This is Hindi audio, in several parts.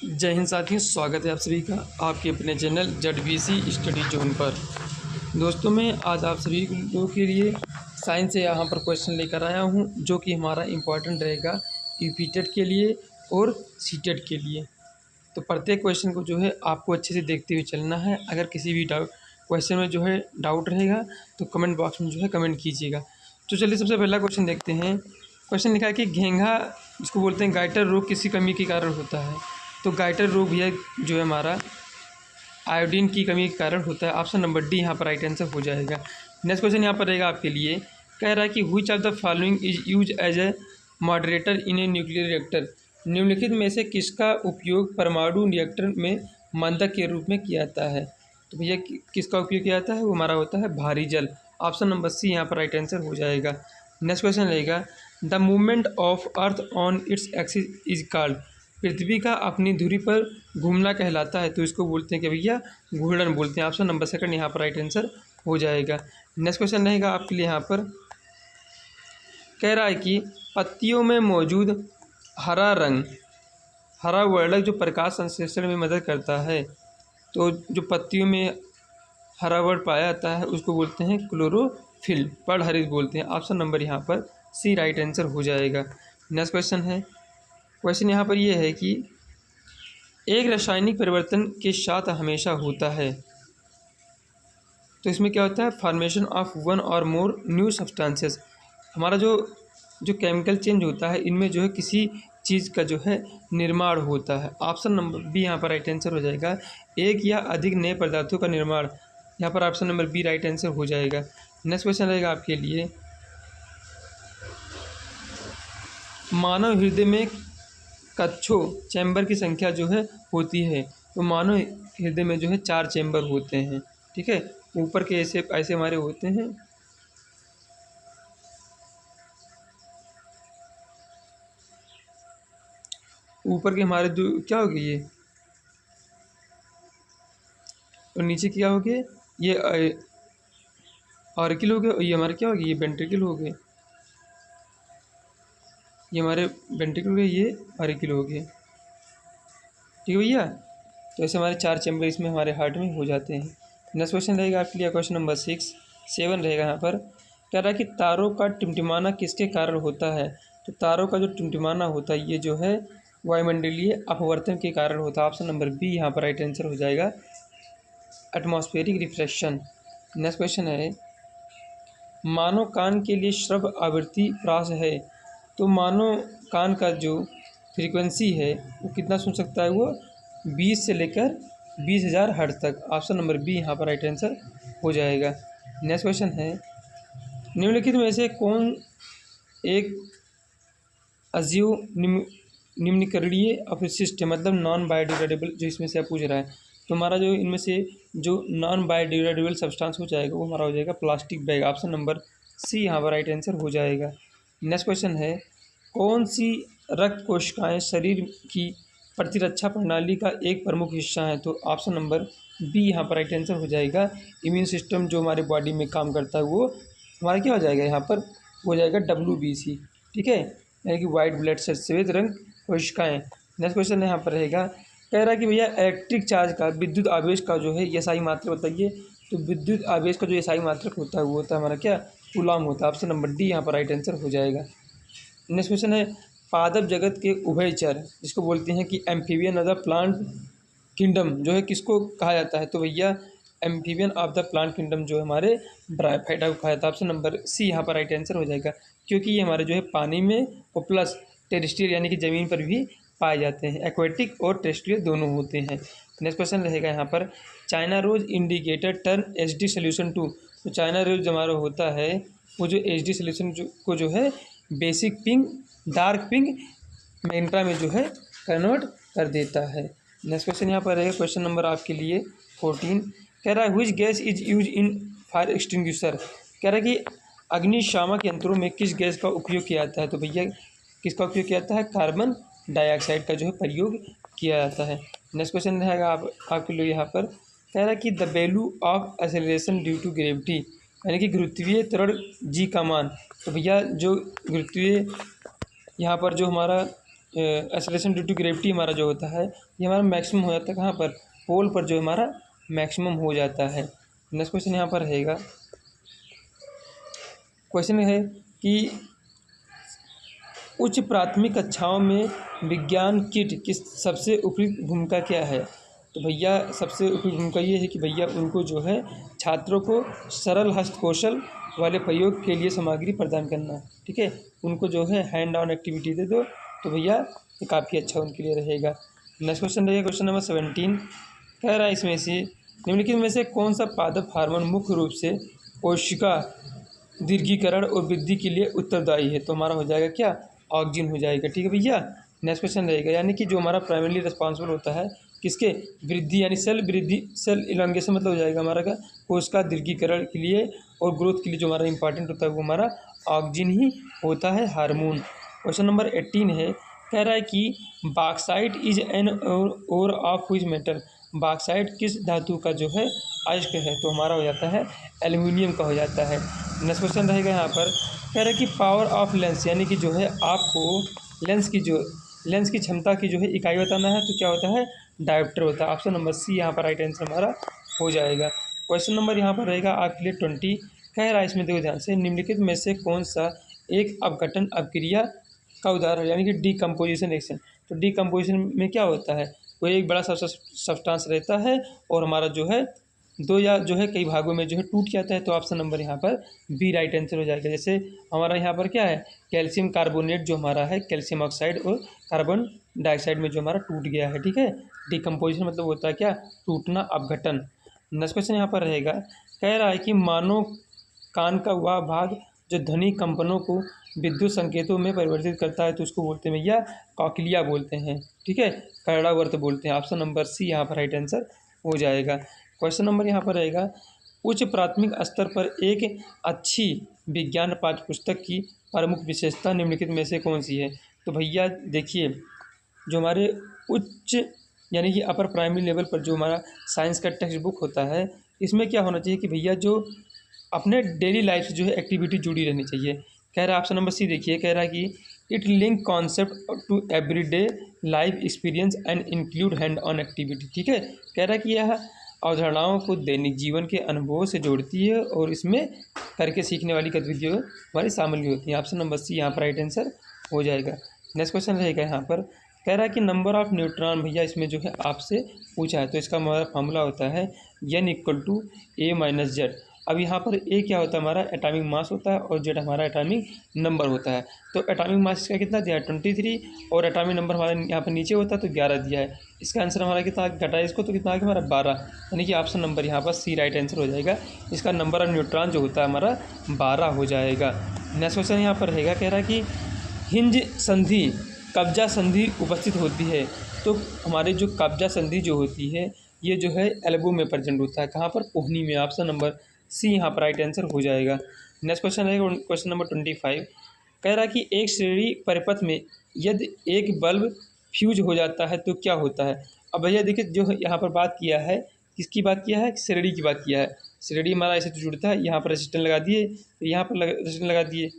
जय हिंद साथियों, स्वागत है आप सभी का आपके अपने चैनल ZBC स्टडी जोन पर। दोस्तों, मैं आज आप सभी लोगों के लिए साइंस से यहाँ पर क्वेश्चन लेकर आया हूँ, जो कि हमारा इम्पोर्टेंट रहेगा यूपीटेट के लिए और सीटेट के लिए। तो प्रत्येक क्वेश्चन को जो है आपको अच्छे से देखते हुए चलना है। अगर किसी भी क्वेश्चन में जो है डाउट रहेगा तो कमेंट बॉक्स में जो है कमेंट कीजिएगा। तो चलिए सबसे पहला क्वेश्चन देखते हैं। क्वेश्चन लिखा है कि घेंघा, जिसको बोलते हैं गाइटर रोग, किसी कमी के कारण होता है। तो गाइटर रोग यह जो है हमारा आयोडीन की कमी के कारण होता है। ऑप्शन नंबर डी यहाँ पर राइट आंसर हो जाएगा। नेक्स्ट क्वेश्चन यहाँ पर रहेगा आपके लिए, कह रहा है कि which of the following is use as a moderator in a nuclear reactor. निम्नलिखित में से किसका उपयोग परमाणु रिएक्टर में मंदक के रूप में किया जाता है। तो भैया किसका उपयोग किया जाता है, वो हमारा होता है भारी जल। ऑप्शन नंबर सी यहाँ पर राइट आंसर हो जाएगा। नेक्स्ट क्वेश्चन रहेगा, the movement of earth on its axis is called. पृथ्वी का अपनी धुरी पर घूमना कहलाता है, तो इसको बोलते हैं कि भैया घूर्णन बोलते हैं। ऑप्शन नंबर सेकंड यहाँ पर राइट आंसर हो जाएगा। नेक्स्ट क्वेश्चन रहेगा आपके लिए, यहाँ पर कह रहा है कि पत्तियों में मौजूद हरा रंग, हरा वर्णक जो प्रकाश संश्लेषण में मदद करता है, तो जो पत्तियों में हरा वर्ण पाया जाता है उसको बोलते हैं क्लोरोफिल, पर्णहरित बोलते हैं। ऑप्शन नंबर यहाँ पर सी राइट आंसर हो जाएगा। नेक्स्ट क्वेश्चन है, क्वेश्चन यहाँ पर यह है कि एक रासायनिक परिवर्तन के साथ हमेशा होता है, तो इसमें क्या होता है, फॉर्मेशन ऑफ वन और मोर न्यू सब्सटेंसेस। हमारा जो केमिकल चेंज होता है, इनमें जो है किसी चीज़ का जो है निर्माण होता है। ऑप्शन नंबर बी यहाँ पर राइट आंसर हो जाएगा। एक या अधिक नए पदार्थों का निर्माण, यहाँ पर option number B right answer हो जाएगा। नेक्स्ट क्वेश्चन रहेगा आपके लिए, मानव हृदय में कच्छों चैम्बर की संख्या जो है होती है। तो मानव हृदय में जो है 4 चैम्बर होते हैं। ठीक है, ऊपर के ऐसे ऐसे हमारे होते हैं, ऊपर के हमारे जो क्या हो गए ये, और नीचे क्या हो गए, ये ऑरिकल हो गए, और ये हमारे क्या हो गए, ये वेंट्रिकल हो गए, ये हमारे वेंट्रिकल हो गए, ये ऑरिकल हो गए। ठीक है भैया, तो ऐसे हमारे 4 चैम्बर इसमें हमारे हार्ट में हो जाते हैं। नेक्स्ट क्वेश्चन रहेगा आपके लिए, क्वेश्चन नंबर 7 रहेगा। यहाँ पर कह रहा है कि तारों का टिमटिमाना किसके कारण होता है। तो तारों का जो टिमटिमाना होता है, ये जो है वायुमंडलीय अपवर्तन के कारण होता है। ऑप्शन नंबर बी यहाँ पर राइट आंसर हो जाएगा, एटमॉस्फेरिक रिफ्लेक्शन। नेक्स्ट क्वेश्चन है, मानव कान के लिए श्रव्य आवृत्ति प्रास है। तो मानव कान का जो फ्रीक्वेंसी है वो कितना सुन सकता है, वो 20 से लेकर 20,000 हर्ट्ज तक। ऑप्शन नंबर बी यहाँ पर राइट आंसर हो जाएगा। नेक्स्ट क्वेश्चन है, निम्नलिखित में से कौन एक अजीव निम्नकरणीय अपशिष्ट है, मतलब नॉन बायोडिग्रेडेबल, जो इसमें से आप पूछ रहा है। तो हमारा जो इनमें से जो नॉन बायोडिग्रेडेबल सब्सटेंस हो जाएगा वो हमारा हो जाएगा plastic bag. Option number C यहाँ पर राइट आंसर हो जाएगा। नेक्स्ट क्वेश्चन है, कौन सी रक्त कोशिकाएं शरीर की प्रतिरक्षा प्रणाली का एक प्रमुख हिस्सा है। तो ऑप्शन नंबर बी यहाँ पर राइट आंसर हो जाएगा। इम्यून सिस्टम जो हमारे बॉडी में काम करता है वो हमारा क्या हो जाएगा, यहाँ पर हो जाएगा WBC। ठीक है, यानी कि वाइट ब्लड सेल, श्वेत रंग कोशिकाएं। नेक्स्ट क्वेश्चन यहाँ पर रहेगा, कह रहा है कि भैया इलेक्ट्रिक चार्ज का, विद्युत आवेश का जो है एसआई मात्रक बताइए। तो विद्युत आवेश का जो एसआई मात्रक होता है वो होता है हमारा क्या, कूलॉम होता है। ऑप्शन नंबर डी यहाँ पर राइट आंसर हो जाएगा। नेक्स्ट क्वेश्चन है, पादप जगत के उभयचर, जिसको बोलते हैं कि amphibian of the plant kingdom, जो है किसको कहा जाता है। तो भैया amphibian of the plant kingdom जो हमारे ब्रायोफाइटा को कहा जाता है। ऑप्शन नंबर सी यहाँ पर राइट आंसर हो जाएगा, क्योंकि ये हमारे जो है पानी में और प्लस टेरेस्ट्रियल यानी कि ज़मीन पर भी पाए जाते हैं। एक्वेटिक और टेरेस्ट्रियल दोनों होते हैं। नेक्स्ट क्वेश्चन रहेगा यहाँ पर, China rose indicator turn HD solution to. तो चाइना रोज हमारा होता है वो जो HD सोल्यूशन को जो है basic pink, dark pink, magenta में जो है कन्वर्ट कर देता है। नेक्स्ट क्वेश्चन यहाँ पर रहेगा, क्वेश्चन नंबर आपके लिए 14, कह रहा है which gas is use in fire extinguisher. कह रहा है कि अग्निशामक यंत्रों में किस गैस का उपयोग किया जाता है। तो भैया किसका उपयोग किया जाता है, कार्बन डाइऑक्साइड का जो है प्रयोग किया जाता है। नेक्स्ट क्वेश्चन रहेगा आपके लिए यहाँ पर, कह रहा है कि the value of acceleration due to gravity, यानी कि गुरुत्वीय त्वरण जी का मान। तो भैया जो गुरुत्वीय यहाँ पर जो हमारा एक्सेलरेशन ड्यू टू ग्रेविटी हमारा जो होता है ये हमारा मैक्सिमम हो जाता है कहाँ पर, पोल पर जो हमारा मैक्सिमम हो जाता है। नेक्स्ट क्वेश्चन यहाँ पर रहेगा, क्वेश्चन है कि उच्च प्राथमिक कक्षाओं में विज्ञान किट की सबसे उपयुक्त भूमिका क्या है। तो भैया सबसे उपयुक्त भूमिका ये है कि भैया उनको जो है छात्रों को सरल हस्तकौशल वाले प्रयोग के लिए सामग्री प्रदान करना, ठीक है, उनको जो है हैंड ऑन एक्टिविटी दे दो तो भैया ये काफ़ी अच्छा उनके लिए रहेगा। नेक्स्ट क्वेश्चन रहेगा क्वेश्चन नंबर 17, कह रहा है इसमें से निम्नलिखित में से कौन सा पादप हार्मोन मुख्य रूप से कोशिका दीर्घीकरण और वृद्धि के लिए उत्तरदायी है। तो हमारा हो जाएगा क्या, ऑक्जिन हो जाएगा, ठीक है भैया। नेक्स्ट क्वेश्चन रहेगा, यानी कि जो हमारा प्राइमरीली रिस्पॉन्सिबल होता है किसके, वृद्धि यानी सेल वृद्धि, सेल इलांगेशन मतलब हो जाएगा हमारा का कोशिका दीर्घीकरण के लिए और ग्रोथ के लिए जो हमारा इंपॉर्टेंट होता है वो हमारा ऑक्जिन ही होता है, हार्मोन। क्वेश्चन नंबर 18 है, कह रहा है कि बॉक्साइट इज एन और ऑफ व्हिच मेटल, बॉक्साइट किस धातु का जो है अयस्क है। तो हमारा हो जाता है एल्युमिनियम का हो जाता है। नेक्स्ट क्वेश्चन रहेगा यहाँ पर, कह रहा है कि पावर ऑफ लेंस, यानी कि जो है आपको लेंस की क्षमता की जो है इकाई बताना है, तो क्या होता है, डायोप्टर होता है। ऑप्शन नंबर सी यहाँ पर राइट आंसर हमारा हो जाएगा। क्वेश्चन नंबर यहाँ पर रहेगा आपके लिए 20, कह रहा है इसमें देखो ध्यान से, निम्नलिखित में से कौन सा एक अपघटन अपक्रिया का उदाहरण, यानी कि डीकम्पोजिशन रिएक्शन। तो डीकम्पोजिशन में क्या होता है, कोई एक बड़ा सब्सटेंस रहता है और हमारा जो है दो या जो है कई भागों में जो है टूट जाता है। तो ऑप्शन नंबर यहाँ पर बी राइट आंसर हो जाएगा। जैसे हमारा यहाँ पर क्या है, कैल्शियम कार्बोनेट जो हमारा है कैल्शियम ऑक्साइड और कार्बन डाइऑक्साइड में जो हमारा टूट गया है, ठीक है। डिकम्पोजिशन मतलब होता है क्या, टूटना, अपघटन। नेक्स्ट क्वेश्चन यहाँ पर रहेगा, कह रहा है कि मानव कान का वह भाग जो ध्वनि कंपनों को विद्युत संकेतों में परिवर्तित करता है तो उसको बोलते हैं भैया कॉक्लिया बोलते हैं, ठीक है, कर्णावर्त बोलते हैं। ऑप्शन नंबर सी यहाँ पर राइट आंसर हो जाएगा। क्वेश्चन नंबर यहाँ पर रहेगा, उच्च प्राथमिक स्तर पर एक अच्छी विज्ञान पाठ्य पुस्तक की प्रमुख विशेषता निम्नलिखित में से कौन सी है। तो भैया देखिए, जो हमारे उच्च यानी कि अपर प्राइमरी लेवल पर जो हमारा साइंस का टेक्स्ट बुक होता है, इसमें क्या होना चाहिए कि भैया जो अपने डेली लाइफ से जो है एक्टिविटी जुड़ी रहनी चाहिए। कह रहा है ऑप्शन नंबर सी देखिए, कह रहा है कि it link concept to everyday life experience and include hand on activity, ठीक है। कह रहा है कि यह अवधारणाओं को दैनिक जीवन के अनुभवों से जोड़ती है और इसमें करके सीखने वाली गतिविधियों हमारी शामिल भी होती हैं। ऑप्शन नंबर सी यहाँ पर राइट आंसर हो जाएगा। नेक्स्ट क्वेश्चन रहेगा यहाँ पर, कह रहा है कि नंबर ऑफ न्यूट्रॉन भैया इसमें जो है आपसे पूछा है, तो इसका हमारा फॉर्मूला होता है n = a - z। अब यहाँ पर ए क्या होता है, हमारा एटॉमिक मास होता है और जेड हमारा एटॉमिक नंबर होता है। तो एटॉमिक मास इसका कितना दिया है 23 और एटॉमिक नंबर हमारे यहाँ पर नीचे होता है तो 11 दिया है। इसका आंसर हमारा कितना घटा है इसको, तो कितना आ गया हमारा 12, यानी कि ऑप्शन नंबर यहाँ पर सी राइट आंसर हो जाएगा। इसका नंबर ऑफ न्यूट्रॉन जो होता है हमारा 12 हो जाएगा। नेक्स्ट क्वेश्चन यहाँ पर रहेगा, कह रहा है कि हिंज संधि कब्जा संधि उपस्थित होती है। तो हमारे जो कब्जा संधि जो होती है ये जो है एल्बो में प्रेजेंट होता है, कहाँ पर, कोहनी में। ऑप्शन नंबर सी यहाँ पर राइट आंसर हो जाएगा। नेक्स्ट क्वेश्चन रहेगा क्वेश्चन नंबर 25, कह रहा है कि एक श्रेणी परिपथ में यदि एक बल्ब फ्यूज हो जाता है तो क्या होता है। अब भैया देखिए, जो यहाँ पर बात किया है, किसकी बात किया है, श्रेणी की बात किया है। श्रेणी हमारा ऐसे तो जुड़ता है, यहाँ पर रेजिस्टेंस लगा दिए, फिर यहाँ पर रेजिस्टेंस लगा दिए,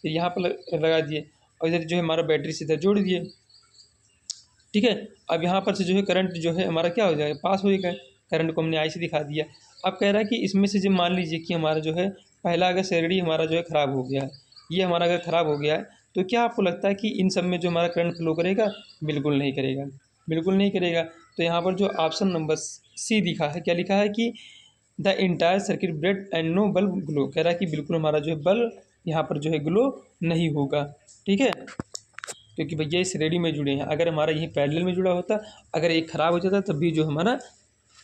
फिर यहाँ पर लगा दिए और इधर जो है हमारा बैटरी से इधर जोड़ दिए, ठीक है। अब यहाँ पर से जो है करंट जो है हमारा क्या हो जाएगा, पास हो जाएगा। करंट को हमने आई से दिखा दिया। अब कह रहा है कि इसमें से जब मान लीजिए कि हमारा जो है पहला अगर श्रेणी हमारा जो है ख़राब हो गया है, ये हमारा अगर ख़राब हो गया है, तो क्या आपको लगता है कि इन सब में जो हमारा करंट फ्लो करेगा, बिल्कुल नहीं करेगा, बिल्कुल नहीं करेगा। तो यहाँ पर जो ऑप्शन नंबर सी दिखा है, क्या लिखा है कि the entire circuit bread and no bulb glow. कह रहा है कि बिल्कुल हमारा जो है बल्ब यहाँ पर जो है ग्लो नहीं होगा, ठीक है, क्योंकि भैया इस श्रेणी में जुड़े हैं। अगर हमारा यही पैरेलल में जुड़ा होता, अगर एक ख़राब हो जाता तब भी जो हमारा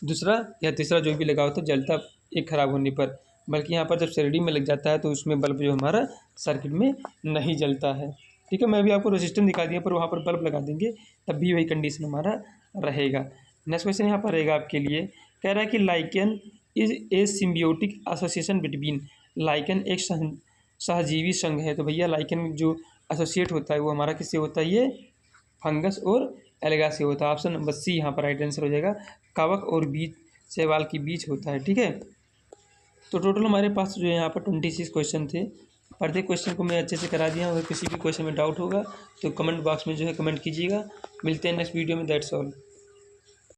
दूसरा या तीसरा जो भी लगा होता जलता एक ख़राब होने पर, बल्कि यहाँ पर जब श्रेणी में लग जाता है तो उसमें बल्ब जो हमारा सर्किट में नहीं जलता है, ठीक है। मैं भी आपको रेजिस्टेंस दिखा दिया, पर वहाँ पर बल्ब लगा देंगे तब भी वही कंडीशन हमारा रहेगा। नेक्स्ट क्वेश्चन यहाँ पर रहेगा आपके लिए, कह रहा है कि lichen is a symbiotic association between, lichen एक सहजीवी संघ है। तो भैया लाइकेन जो एसोसिएट होता है वो हमारा किससे होता है, ये फंगस और एल्गा से होता है। ऑप्शन नंबर सी यहाँ पर राइट आंसर हो जाएगा। कवक और बीज, शैवाल की बीज होता है, ठीक है। तो टोटल हमारे पास जो है यहाँ पर 26 क्वेश्चन थे। प्रत्येक क्वेश्चन को मैं अच्छे से करा दिया हूँ। अगर किसी भी क्वेश्चन में डाउट होगा तो कमेंट बॉक्स में जो है कमेंट कीजिएगा। मिलते हैं नेक्स्ट वीडियो में। That's all.